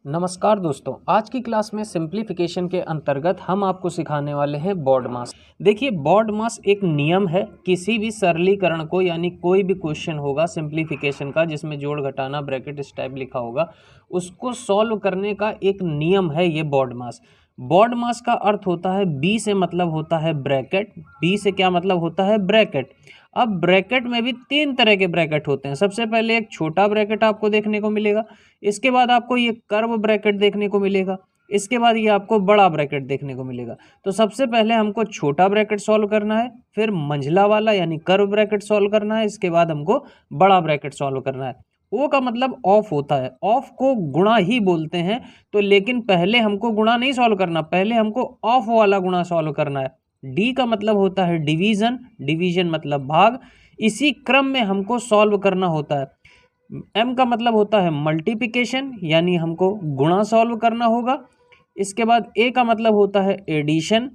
नमस्कार दोस्तों, आज की क्लास में सिंप्लीफिकेशन के अंतर्गत हम आपको सिखाने वाले हैं बॉड मास। देखिए, बॉड मास एक नियम है किसी भी सरलीकरण को, यानी कोई भी क्वेश्चन होगा सिंप्लीफिकेशन का जिसमें जोड़ घटाना ब्रैकेट इस टाइप लिखा होगा, उसको सॉल्व करने का एक नियम है ये बॉड मास। बॉड मास का अर्थ होता है बी से मतलब होता है ब्रैकेट। बी से क्या मतलब होता है? ब्रैकेट। अब ब्रैकेट में भी तीन तरह के ब्रैकेट होते हैं। सबसे पहले एक छोटा ब्रैकेट आपको देखने को मिलेगा, इसके बाद आपको ये कर्व ब्रैकेट देखने को मिलेगा, इसके बाद ये आपको बड़ा ब्रैकेट देखने को मिलेगा। तो सबसे पहले हमको छोटा ब्रैकेट सॉल्व करना है, फिर मंझला वाला यानी कर्व ब्रैकेट सॉल्व करना है, इसके बाद हमको बड़ा ब्रैकेट सॉल्व करना है। ओ का मतलब ऑफ होता है, ऑफ को गुणा ही बोलते हैं। तो लेकिन पहले हमको गुणा नहीं सॉल्व करना, पहले हमको ऑफ वाला गुणा सॉल्व करना है। डी का मतलब होता है डिवीजन, डिवीजन मतलब भाग। इसी क्रम में हमको सॉल्व करना होता है। एम का मतलब होता है मल्टीप्लिकेशन, यानी हमको गुणा सॉल्व करना होगा। इसके बाद ए का मतलब होता है एडिशन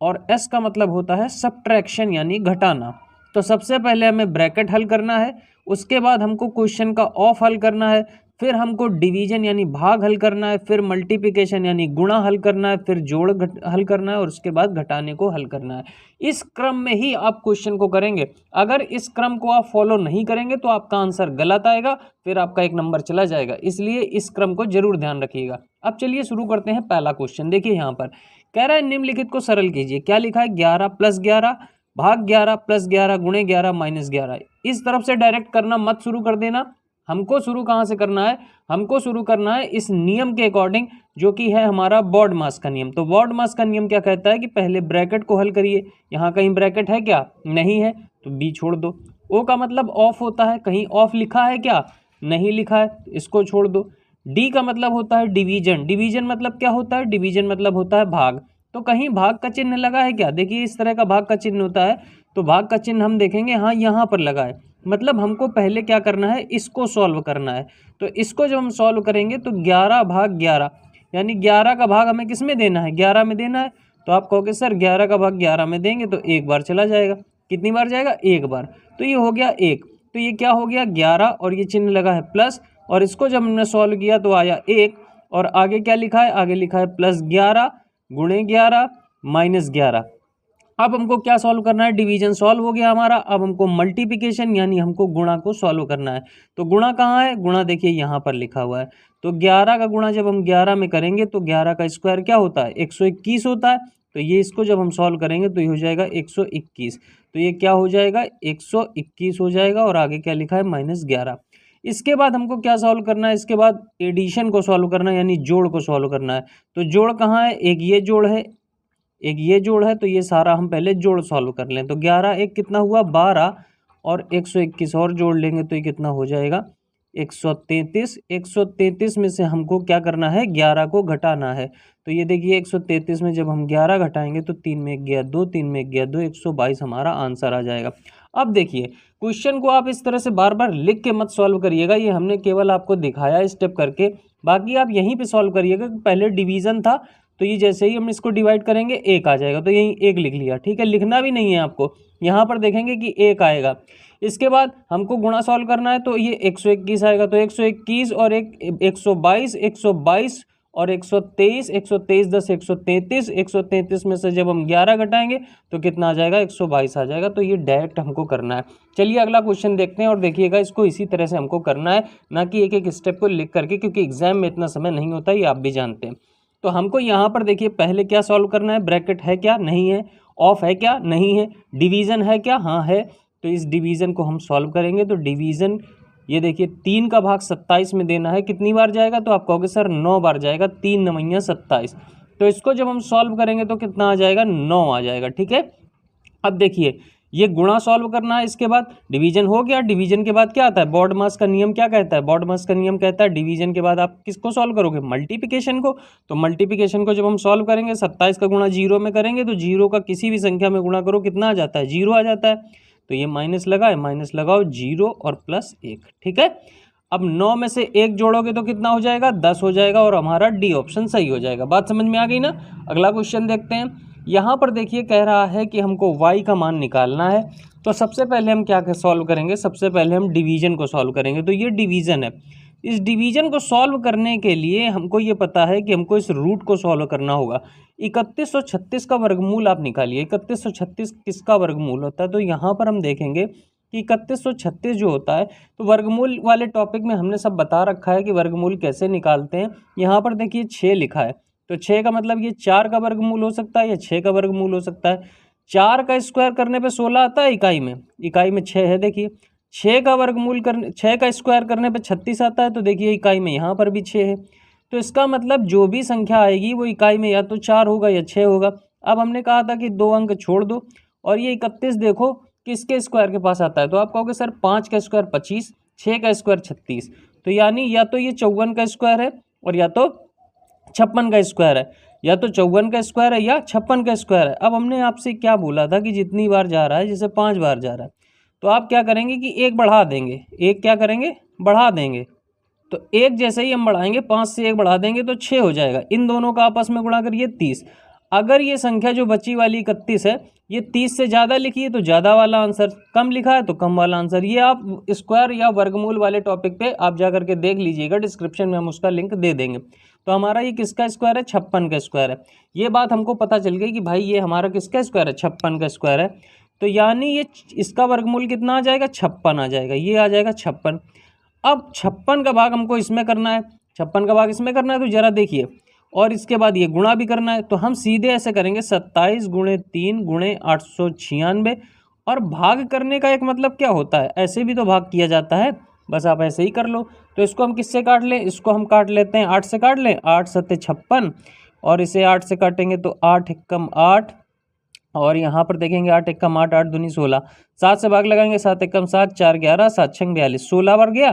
और एस का मतलब होता है सब्ट्रैक्शन यानी घटाना। तो सबसे पहले हमें ब्रैकेट हल करना है, उसके बाद हमको क्वेश्चन का ऑफ हल करना है, फिर हमको डिवीजन यानी भाग हल करना है, फिर मल्टीप्लिकेशन यानी गुणा हल करना है, फिर जोड़ हल करना है और उसके बाद घटाने को हल करना है। इस क्रम में ही आप क्वेश्चन को करेंगे। अगर इस क्रम को आप फॉलो नहीं करेंगे तो आपका आंसर गलत आएगा, फिर आपका एक नंबर चला जाएगा। इसलिए इस क्रम को जरूर ध्यान रखिएगा। अब चलिए शुरू करते हैं पहला क्वेश्चन। देखिए यहाँ पर कह रहा है निम्नलिखित को सरल कीजिए। क्या लिखा है? 11 + 11 भाग 11 + 11 गुणे 11 - 11। इस तरफ से डायरेक्ट करना मत शुरू कर देना। हमको शुरू कहाँ से करना है? हमको शुरू करना है इस नियम के अकॉर्डिंग, जो कि है हमारा बॉड मास का नियम। तो बॉड मास का नियम क्या कहता है कि पहले ब्रैकेट को हल करिए। यहाँ कहीं ब्रैकेट है क्या? नहीं है, तो बी छोड़ दो। ओ का मतलब ऑफ होता है, कहीं ऑफ लिखा है क्या? नहीं लिखा है, इसको छोड़ दो। डी का मतलब होता है डिवीजन, डिवीजन मतलब क्या होता है? डिवीजन मतलब होता है भाग। तो कहीं भाग का चिन्ह लगा है क्या? देखिए इस तरह का भाग का चिन्ह होता है, तो भाग का चिन्ह हम देखेंगे, हाँ यहाँ पर लगा है। मतलब हमको पहले क्या करना है? इसको सॉल्व करना है। तो इसको जब हम सॉल्व करेंगे तो 11 भाग 11 यानी 11 का भाग हमें किस में देना है? 11 में देना है। तो आप कहोगे सर 11 का भाग 11 में देंगे तो एक बार चला जाएगा। कितनी बार जाएगा? एक बार। तो ये हो गया एक। तो ये क्या हो गया? 11 और ये चिन्ह लगा है प्लस, और इसको जब हमने सॉल्व किया तो आया एक। और आगे क्या लिखा है? आगे लिखा है +11 गुणे 11 - 11। अब हमको क्या सॉल्व करना है? डिवीजन सॉल्व हो गया हमारा। अब हमको मल्टीप्लिकेशन यानी हमको गुणा को सॉल्व करना है। तो गुणा कहाँ है? गुणा देखिए यहाँ पर लिखा हुआ है। तो 11 का गुणा जब हम 11 में करेंगे तो 11 का स्क्वायर क्या होता है? 121 होता है। तो ये इसको जब हम सॉल्व करेंगे तो ये हो जाएगा 121। तो ये क्या हो जाएगा? 121 हो जाएगा। और आगे क्या लिखा है? -11। इसके बाद हमको क्या सॉल्व करना है? इसके बाद एडिशन को सॉल्व करना है, यानी जोड़ को सॉल्व करना है। तो जोड़ कहाँ है? एक ये जोड़ है, एक ये जोड़ है। तो ये सारा हम पहले जोड़ सॉल्व कर लें। तो 11 एक कितना हुआ? 12 और 121 और जोड़ लेंगे तो ये कितना हो जाएगा? 133। 133 में से हमको क्या करना है? 11 को घटाना है। तो ये देखिए 133 में जब हम 11 घटाएंगे तो 3 में 1 गया 2, 3 में 1 गया 2, 122 हमारा आंसर आ जाएगा। अब देखिए क्वेश्चन को आप इस तरह से बार बार लिख के मत सॉल्व करिएगा, ये हमने केवल आपको दिखाया स्टेप करके। बाकी आप यहीं पे सॉल्व करिएगा। पहले डिवीजन था तो ये जैसे ही हम इसको डिवाइड करेंगे एक आ जाएगा, तो यहीं एक लिख लिया। ठीक है, लिखना भी नहीं है आपको, यहाँ पर देखेंगे कि एक आएगा। इसके बाद हमको गुणा सॉल्व करना है तो ये 121 आएगा। तो 121 और 122, 122 और 123, 123 10 133, 133 में से जब हम 11 घटाएंगे तो कितना आ जाएगा? 122 आ जाएगा। तो ये डायरेक्ट हमको करना है। चलिए अगला क्वेश्चन देखते हैं और देखिएगा इसको इसी तरह से हमको करना है, ना कि एक एक स्टेप को लिख करके, क्योंकि एग्जाम में इतना समय नहीं होता, ये आप भी जानते हैं। तो हमको यहाँ पर देखिए पहले क्या सॉल्व करना है? ब्रैकेट है क्या? नहीं है। ऑफ है क्या? नहीं है। डिवीज़न है क्या? हाँ है। तो इस डिवीज़न को हम सॉल्व करेंगे। तो डिवीज़न ये देखिए 3 का भाग 27 में देना है। कितनी बार जाएगा? तो आप कहोगे सर 9 बार जाएगा। 3 9 27। तो इसको जब हम सॉल्व करेंगे तो कितना आ जाएगा? 9 आ जाएगा। ठीक है, अब देखिए ये गुणा सॉल्व करना है, इसके बाद डिवीजन हो गया। डिवीजन के बाद क्या आता है? बॉड मास का नियम क्या कहता है? बॉड मास का नियम कहता है डिवीजन के बाद आप किसको सॉल्व करोगे? मल्टीप्लिकेशन को। तो मल्टीप्लिकेशन को जब हम सॉल्व करेंगे 27 का गुणा 0 में करेंगे तो 0 का किसी भी संख्या में गुणा करो, कितना आ जाता है? 0 आ जाता है। तो ये माइनस लगाए, माइनस लगाओ, 0 और +1। ठीक है, अब 9 में से 1 जोड़ोगे तो कितना हो जाएगा? 10 हो जाएगा और हमारा डी ऑप्शन सही हो जाएगा। बात समझ में आ गई ना? अगला क्वेश्चन देखते हैं। यहाँ पर देखिए कह रहा है कि हमको y का मान निकालना है। तो सबसे पहले हम क्या सॉल्व करेंगे? सबसे पहले हम डिवीजन को सॉल्व करेंगे। तो ये डिवीजन है। इस डिवीजन को सॉल्व करने के लिए हमको ये पता है कि हमको इस रूट को सॉल्व करना होगा। 3136 का वर्गमूल आप निकालिए। 3136 किसका वर्गमूल होता है? तो यहाँ पर हम देखेंगे कि 3136 जो होता है, तो वर्गमूल वाले टॉपिक में हमने सब बता रखा है कि वर्गमूल कैसे निकालते हैं। यहाँ पर देखिए 6 लिखा है, तो 6 का मतलब ये 4 का वर्गमूल हो सकता है या 6 का वर्गमूल हो सकता है। 4 का स्क्वायर करने पे 16 आता है इकाई में 6 है। देखिए 6 का वर्गमूल करने 6 का स्क्वायर करने पे 36 आता है, तो देखिए इकाई में यहाँ पर भी 6 है। तो इसका मतलब जो भी संख्या आएगी वो इकाई में या तो 4 होगा या 6 होगा। अब हमने कहा था कि 2 अंक छोड़ दो, और ये 31 देखो किसके स्क्वायर के पास आता है, तो आप कहोगे सर 5 का स्क्वायर 25, 6 का स्क्वायर 36, तो यानी या तो ये 54 का स्क्वायर है और या तो 56 का स्क्वायर है, या तो 54 का स्क्वायर है या 56 का स्क्वायर है। अब हमने आपसे क्या बोला था कि जितनी बार जा रहा है, जैसे 5 बार जा रहा है, तो आप क्या करेंगे कि एक बढ़ा देंगे, एक क्या करेंगे बढ़ा देंगे। तो एक जैसे ही हम बढ़ाएंगे 5 से 1 बढ़ा देंगे तो 6 हो जाएगा। इन दोनों का आपस में गुणा करिए 30। अगर ये संख्या जो बची वाली 31 है, ये 30 से ज़्यादा लिखी है तो ज़्यादा वाला आंसर, कम लिखा है तो कम वाला आंसर। ये आप स्क्वायर या वर्गमूल वाले टॉपिक पे आप जा करके देख लीजिएगा, डिस्क्रिप्शन में हम उसका लिंक दे देंगे। तो हमारा ये किसका स्क्वायर है? 56 का स्क्वायर है। ये बात हमको पता चल गई कि भाई ये हमारा किसका स्क्वायर है? 56 का स्क्वायर है। तो यानी ये इसका वर्गमूल कितना आ जाएगा? 56 आ जाएगा, ये आ जाएगा 56। अब 56 का भाग हमको इसमें करना है, 56 का भाग इसमें करना है, तो ज़रा देखिए, और इसके बाद ये गुणा भी करना है। तो हम सीधे ऐसे करेंगे 27 × 3 × 896, और भाग करने का एक मतलब क्या होता है, ऐसे भी तो भाग किया जाता है, बस आप ऐसे ही कर लो। तो इसको हम किससे काट लें? इसको हम काट लेते हैं 8 से काट लें, 8 × 7 = 56, और इसे 8 से काटेंगे तो 8 × 1 = 8, और यहाँ पर देखेंगे 8 × 1 = 8, 8 दूनी 16, 7 से भाग लगाएंगे, 7 × 1 = 7, 4 × 11, 7 × 6 = 42, 16 बार गया।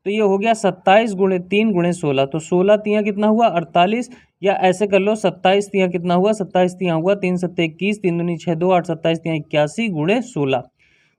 तो ये हो गया 27 × 3 × 16, तो 16 तियाँ कितना हुआ? 48, या ऐसे कर लो 27 तियाँ कितना हुआ? 27 तियाँ हुआ 3 × 7 = 21, 3 दूनी 6, 2, 8, 27 तियाँ 81 × 16,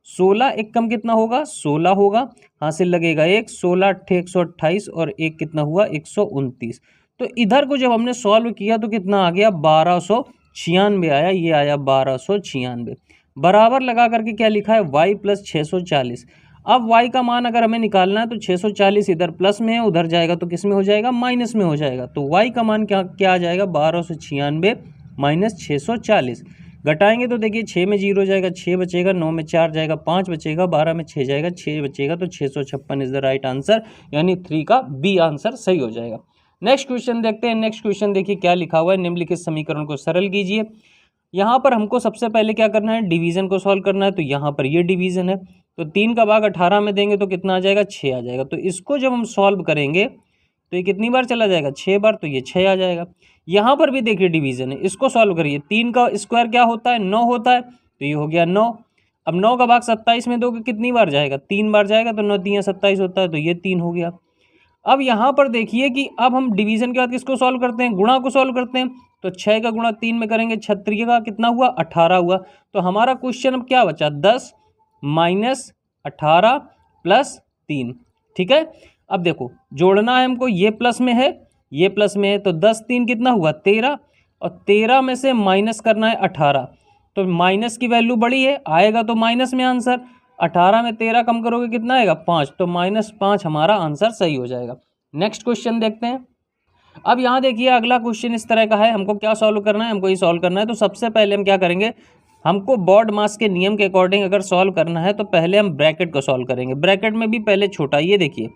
16 एक कम कितना होगा? 16 होगा, हासिल लगेगा 1, 16 8 128, और 1 कितना हुआ? 129। तो इधर को जब हमने सॉल्व किया तो कितना आ गया? 1296 आया, ये आया 1296। बराबर लगा करके क्या लिखा है? y + 640। अब y का मान अगर हमें निकालना है तो 640 इधर प्लस में है, उधर जाएगा तो किस में हो जाएगा? माइनस में हो जाएगा। तो y का मान क्या आ जाएगा? 1296 - 640। घटाएंगे तो देखिए 6 में 0 जाएगा, 6 बचेगा, 9 में 4 जाएगा, 5 बचेगा, 12 में 6 जाएगा, 6 बचेगा, तो 656 इज द राइट आंसर, यानी 3 का बी आंसर सही हो जाएगा। नेक्स्ट क्वेश्चन देखते हैं। नेक्स्ट क्वेश्चन देखिए क्या लिखा हुआ है, निम्नलिखित समीकरण को सरल कीजिए। यहाँ पर हमको सबसे पहले क्या करना है? डिवीजन को सॉल्व करना है। तो यहाँ पर ये डिवीजन है, तो 3 का भाग 18 में देंगे तो कितना आ जाएगा? 6 आ जाएगा। तो इसको जब हम सॉल्व करेंगे तो ये कितनी बार चला जाएगा? 6 बार, तो ये 6 आ जाएगा। यहाँ पर भी देखिए डिवीजन है, इसको सॉल्व करिए। 3 का स्क्वायर क्या होता है? 9 होता है, तो ये हो गया 9। अब 9 का भाग 27 में दोगे कितनी बार जाएगा? 3 बार जाएगा, तो 9 तियाँ 27 होता है, तो ये 3 हो गया। अब यहाँ पर देखिए कि अब हम डिवीजन के बाद किसको सॉल्व करते हैं? गुणा को सॉल्व करते हैं। तो 6 का गुणा 3 में करेंगे, 36 का कितना हुआ? 18 हुआ। तो हमारा क्वेश्चन अब क्या बचा? 10 - 18 + 3, ठीक है। अब देखो जोड़ना है हमको, ये प्लस में है, ये प्लस में है, तो 10 × 3 कितना हुआ? 13, और 13 में से माइनस करना है 18, तो माइनस की वैल्यू बड़ी है, आएगा तो माइनस में आंसर। 18 में 13 कम करोगे कितना आएगा? 5, तो -5 हमारा आंसर सही हो जाएगा। नेक्स्ट क्वेश्चन देखते हैं। अब यहाँ देखिए अगला क्वेश्चन इस तरह का है, हमको क्या सॉल्व करना है? हमको ये सॉल्व करना है। तो सबसे पहले हम क्या करेंगे? हमको बॉड मास के नियम के अकॉर्डिंग अगर सॉल्व करना है तो पहले हम ब्रैकेट को सॉल्व करेंगे। ब्रैकेट में भी पहले छोटा, ये देखिए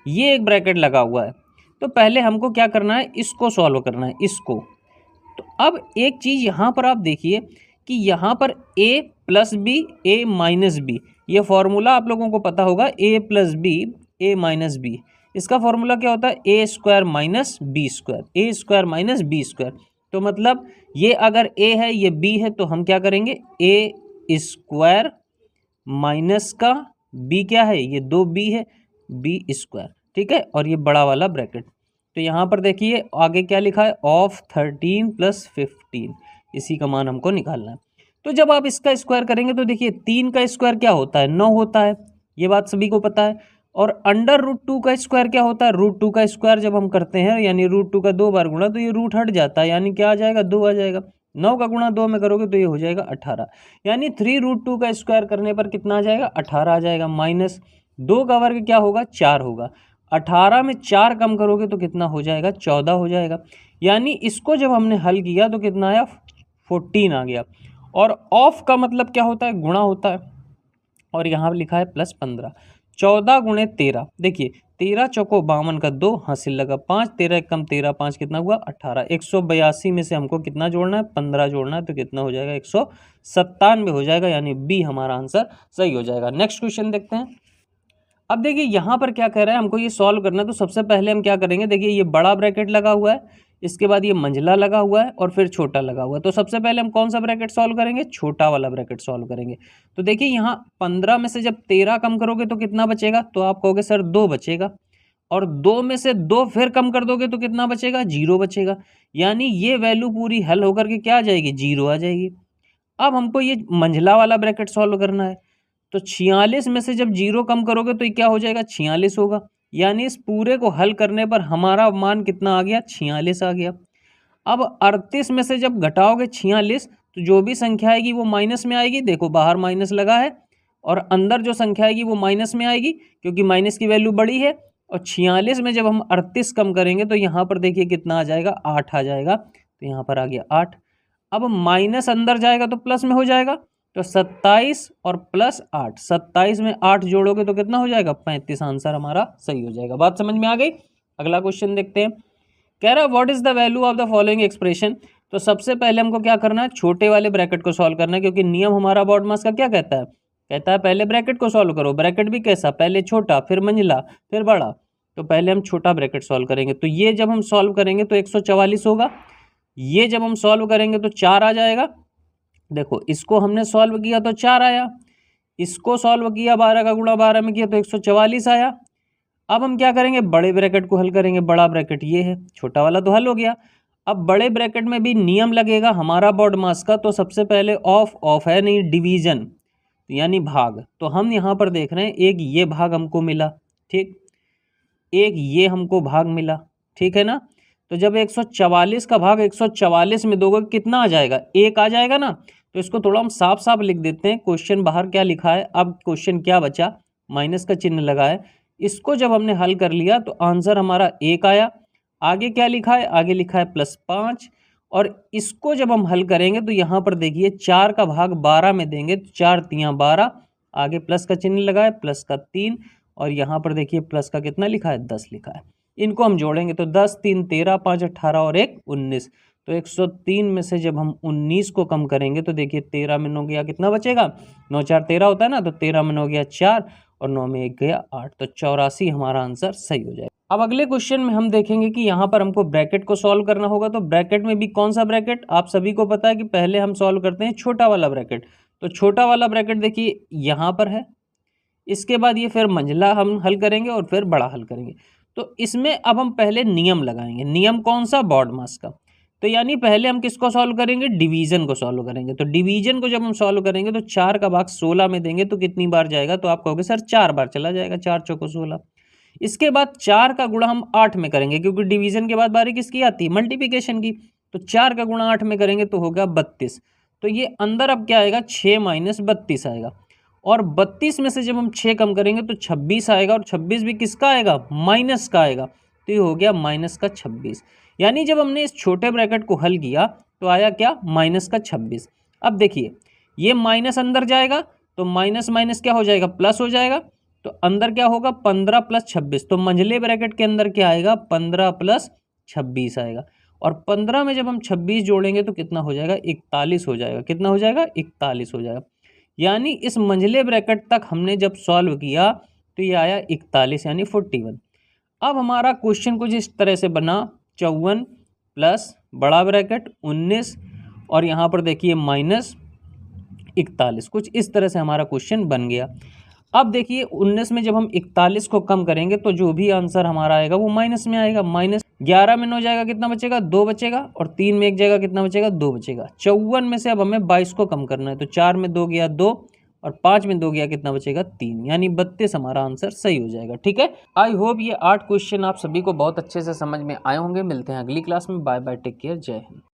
ये एक ब्रैकेट लगा हुआ है, तो पहले हमको क्या करना है? इसको सॉल्व करना है, इसको। तो अब एक चीज़ यहाँ पर आप देखिए कि यहाँ पर a + b a - b, ये फॉर्मूला आप लोगों को पता होगा, a + b a - b। इसका फॉर्मूला क्या होता है? a² - b², a² - b²। तो मतलब ये अगर a है, ये b है, तो हम क्या करेंगे? a² माइनस का b क्या है? ये 2b है, b², ठीक है। और ये बड़ा वाला ब्रैकेट। तो यहाँ पर देखिए आगे क्या लिखा है? ऑफ 13 + 15, इसी का मान हमको निकालना है। तो जब आप इसका स्क्वायर करेंगे तो देखिए 3 का स्क्वायर क्या होता है? 9 होता है, ये बात सभी को पता है। और √2 का स्क्वायर क्या होता है? √2 का स्क्वायर जब हम करते हैं, यानी √2 का 2 बार गुणा, तो ये रूट हट जाता है, यानी क्या आ जाएगा? 2 आ जाएगा। 9 का गुणा 2 में करोगे तो ये हो जाएगा 18, यानी 3√2 का स्क्वायर करने पर कितना आ जाएगा? 18 आ जाएगा। माइनस 2 का वर्ग क्या होगा? 4 होगा। 18 में 4 कम करोगे तो कितना हो जाएगा, 14 हो जाएगा। यानी इसको जब हमने हल किया तो कितना आया, 14 आ गया। और ऑफ का मतलब क्या होता है, गुणा होता है, और यहाँ लिखा है प्लस 15। 14 गुणे 13, देखिए 13 चौको 52 का 2 हासिल लगा 5, 13 एक कम 13, 5 कितना हुआ 18। 182 में से हमको कितना जोड़ना है, 15 जोड़ना है, तो कितना हो जाएगा 197 हो जाएगा, यानी बी हमारा आंसर सही हो जाएगा। नेक्स्ट क्वेश्चन देखते हैं। अब देखिए यहाँ पर क्या कह रहा है, हमको ये सॉल्व करना है। तो सबसे पहले हम क्या करेंगे, देखिए ये बड़ा ब्रैकेट लगा हुआ है, इसके बाद ये मंझला लगा हुआ है, और फिर छोटा लगा हुआ है। तो सबसे पहले हम कौन सा ब्रैकेट सॉल्व करेंगे, छोटा वाला ब्रैकेट सॉल्व करेंगे। तो देखिए यहाँ 15 में से जब 13 कम करोगे तो कितना बचेगा, तो आप कहोगे सर 2 बचेगा, और 2 में से 2 फिर कम कर दोगे तो कितना बचेगा, 0 बचेगा। यानी ये वैल्यू पूरी हल होकर के क्या आ जाएगी, 0 आ जाएगी। अब हमको ये मंझला वाला ब्रैकेट सॉल्व करना है। तो 46 में से जब 0 कम करोगे तो ये क्या हो जाएगा, 46 होगा। यानी इस पूरे को हल करने पर हमारा मान कितना आ गया, 46 आ गया। अब 38 में से जब घटाओगे 46, तो जो भी संख्या आएगी वो माइनस में आएगी। देखो बाहर माइनस लगा है, और अंदर जो संख्या आएगी वो माइनस में आएगी, क्योंकि माइनस की वैल्यू बड़ी है। और 46 में जब हम 38 कम करेंगे तो यहाँ पर देखिए कितना आ जाएगा, 8 आ जाएगा। तो यहाँ पर आ गया 8। अब माइनस अंदर जाएगा तो प्लस में हो जाएगा। तो 27 और प्लस 8, 27 में 8 जोड़ोगे तो कितना हो जाएगा, 35। आंसर हमारा सही हो जाएगा। बात समझ में आ गई। अगला क्वेश्चन देखते हैं। कह रहा है what is the value of the following expression. तो सबसे पहले हमको क्या करना है, छोटे वाले ब्रैकेट को सॉल्व करना है, क्योंकि नियम हमारा बॉड मास का क्या कहता है, कहता है पहले ब्रैकेट को सॉल्व करो। ब्रैकेट भी कैसा, पहले छोटा फिर मंझला फिर बड़ा। तो पहले हम छोटा ब्रैकेट सॉल्व करेंगे। तो ये जब हम सॉल्व करेंगे तो 144 होगा। ये जब हम सॉल्व करेंगे तो 4 आ जाएगा। देखो इसको हमने सॉल्व किया तो 4 आया, इसको सॉल्व किया 12 का गुणा 12 में किया तो 144 आया। अब हम क्या करेंगे, बड़े ब्रैकेट को हल करेंगे। बड़ा ब्रैकेट ये है, छोटा वाला तो हल हो गया। अब बड़े ब्रैकेट में भी नियम लगेगा हमारा बॉड मास का। तो सबसे पहले ऑफ है नहीं, डिवीजन यानी भाग। तो हम यहाँ पर देख रहे हैं, एक ये भाग हमको मिला, ठीक, एक ये हमको भाग मिला, ठीक है ना। तो जब 144 का भाग 144 में दोगे कितना आ जाएगा, 1 आ जाएगा ना। तो इसको थोड़ा हम साफ साफ लिख देते हैं। क्वेश्चन बाहर क्या लिखा है, अब क्वेश्चन क्या बचा, माइनस का चिन्ह लगा है। इसको जब हमने हल कर लिया तो आंसर हमारा 1 आया। आगे क्या लिखा है, आगे लिखा है +5। और इसको जब हम हल करेंगे तो यहाँ पर देखिए 4 का भाग 12 में देंगे तो 4 तियाँ 12, आगे प्लस का चिन्ह लगा है, प्लस का 3, और यहाँ पर देखिए प्लस का कितना लिखा है, 10 लिखा है। इनको हम जोड़ेंगे तो 10 3 13, 5 18 और 1 19। तो 103 में से जब हम 19 को कम करेंगे तो देखिए 13 में 9 गया, कितना बचेगा, 9 4 13 होता है ना। तो 13 में 9 गया 4, और 9 में 1 गया 8। तो 84 हमारा आंसर सही हो जाएगा। अब अगले क्वेश्चन में हम देखेंगे कि यहाँ पर हमको ब्रैकेट को सॉल्व करना होगा। तो ब्रैकेट में भी कौन सा ब्रैकेट, आप सभी को पता है कि पहले हम सॉल्व करते हैं छोटा वाला ब्रैकेट। तो छोटा वाला ब्रैकेट देखिए यहाँ पर है, इसके बाद ये फिर मंझला हम हल करेंगे और फिर बड़ा हल करेंगे। तो इसमें अब हम पहले नियम लगाएंगे। नियम कौन सा, बॉड मास का। तो यानी पहले हम किसको सॉल्व करेंगे, डिवीजन को सॉल्व करेंगे। तो डिवीजन को जब हम सॉल्व करेंगे तो 4 का भाग 16 में देंगे तो कितनी बार जाएगा, तो आप कहोगे सर 4 बार चला जाएगा, 4 चौको 16। इसके बाद 4 का गुणा हम 8 में करेंगे, क्योंकि डिवीजन के बाद बारी किसकी आती है, मल्टीप्लिकेशन की। तो 4 का गुणा 8 में करेंगे तो होगा 32। तो ये अंदर अब क्या आएगा, 6 - 32 आएगा। और 32 में से जब हम 6 कम करेंगे तो 26 आएगा, और 26 भी किसका आएगा, माइनस का आएगा। तो ये हो गया माइनस का 26। यानी जब हमने इस छोटे ब्रैकेट को हल किया तो आया क्या, माइनस का 26। अब देखिए ये माइनस अंदर जाएगा तो माइनस माइनस क्या हो जाएगा, प्लस हो जाएगा। तो अंदर क्या होगा, 15 + 26। तो मंझले ब्रैकेट के अंदर क्या आएगा, 15 + 26 आएगा। और 15 में जब हम 26 जोड़ेंगे तो कितना हो जाएगा, 41 हो जाएगा। कितना हो जाएगा, 41 हो जाएगा। यानी इस मंझले ब्रैकेट तक हमने जब सॉल्व किया तो ये आया 41 यानी 41। अब हमारा क्वेश्चन कुछ इस तरह से बना, 54 प्लस बड़ा ब्रैकेट 19, और यहाँ पर देखिए -41, कुछ इस तरह से हमारा क्वेश्चन बन गया। अब देखिए 19 में जब हम 41 को कम करेंगे तो जो भी आंसर हमारा आएगा वो माइनस में आएगा। -11 में 9 जाएगा, कितना बचेगा, 2 बचेगा, और 3 में 1 जाएगा, कितना बचेगा, 2 बचेगा। 54 में से अब हमें 22 को कम करना है। तो 4 में 2 गया 2, और 5 में 2 गया, कितना बचेगा, 3, यानी 32 हमारा आंसर सही हो जाएगा। ठीक है, आई होप ये 8 क्वेश्चन आप सभी को बहुत अच्छे से समझ में आए होंगे। मिलते हैं अगली क्लास में। बाय बाय, टेक केयर, जय हिंद।